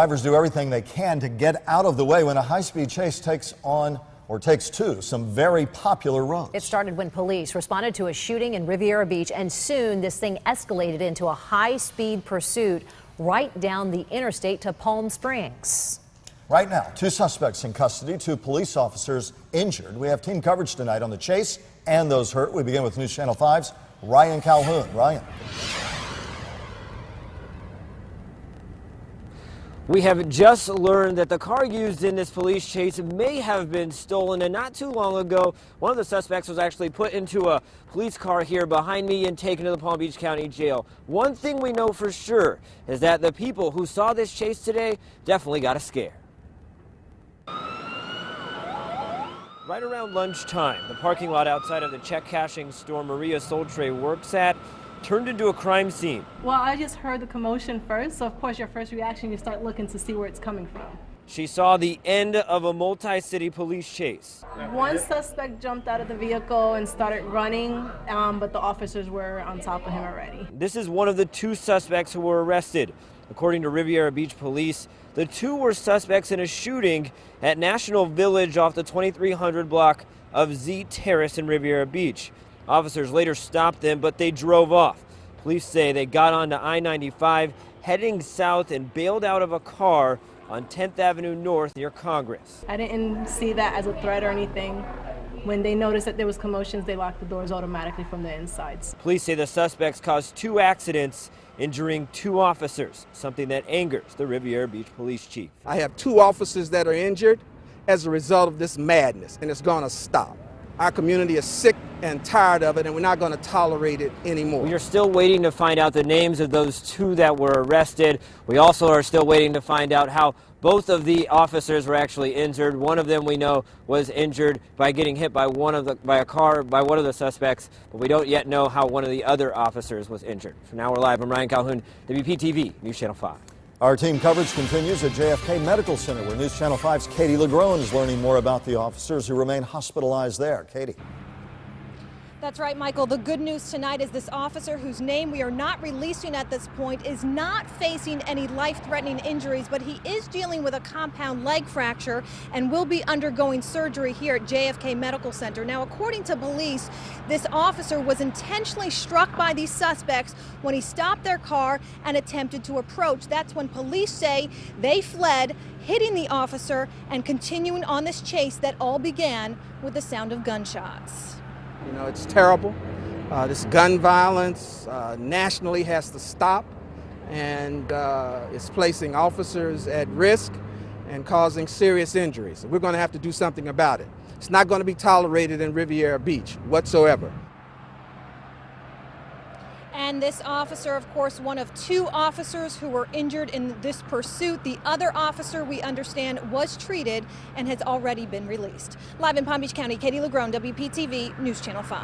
Drivers do everything they can to get out of the way when a high-speed chase takes to some very popular roads. It started when police responded to a shooting in Riviera Beach, and soon this thing escalated into a high-speed pursuit right down the interstate to Palm Springs. Right now, 2 suspects in custody, 2 police officers injured. We have team coverage tonight on the chase and those hurt. We begin with News Channel 5's Ryan Calhoun. Ryan. We have just learned that the car used in this police chase may have been stolen, and not too long ago, one of the suspects was actually put into a police car here behind me and taken to the Palm Beach County Jail. One thing we know for sure is that the people who saw this chase today definitely got a scare. Right around lunchtime, the parking lot outside of the check cashing store Maria Soltre works at turned into a crime scene. Well, I just heard the commotion first, so of course your first reaction, you start looking to see where it's coming from. She saw the end of a multi-city police chase. One suspect jumped out of the vehicle and started running, but the officers were on top of him already. This is one of the 2 suspects who were arrested. According to Riviera Beach Police, the 2 were suspects in a shooting at National Village off the 2300 block of Z Terrace in Riviera Beach. Officers later stopped them, but they drove off. Police say they got onto I-95 heading south and bailed out of a car on 10th Avenue North near Congress. I didn't see that as a threat or anything. When they noticed that there was commotions, they locked the doors automatically from the insides. Police say the suspects caused 2 accidents, injuring 2 officers, something that angers the Riviera Beach police chief. I have 2 officers that are injured as a result of this madness, and it's going to stop. Our community is sick and tired of it, and we're not going to tolerate it anymore. We are still waiting to find out the names of those 2 that were arrested. We also are still waiting to find out how both of the officers were actually injured. One of them we know was injured by getting hit by one of the suspects, but we don't yet know how one of the other officers was injured. For now, we're live. I'm Ryan Calhoun, WPTV News Channel 5. Our team coverage continues at JFK Medical Center, where News Channel 5's Katie LeGrone is learning more about the officers who remain hospitalized there. Katie. That's right, Michael. The good news tonight is this officer, whose name we are not releasing at this point, is not facing any life-threatening injuries, but he is dealing with a compound leg fracture and will be undergoing surgery here at JFK Medical Center. Now, according to police, this officer was intentionally struck by these suspects when he stopped their car and attempted to approach. That's when police say they fled, hitting the officer and continuing on this chase that all began with the sound of gunshots. You know, it's terrible. This gun violence nationally has to stop, and it's placing officers at risk and causing serious injuries. We're going to have to do something about it. It's not going to be tolerated in Riviera Beach whatsoever. And this officer, of course, one of 2 officers who were injured in this pursuit. The other officer, we understand, was treated and has already been released. Live in Palm Beach County, Katie LeGrone, WPTV News Channel 5.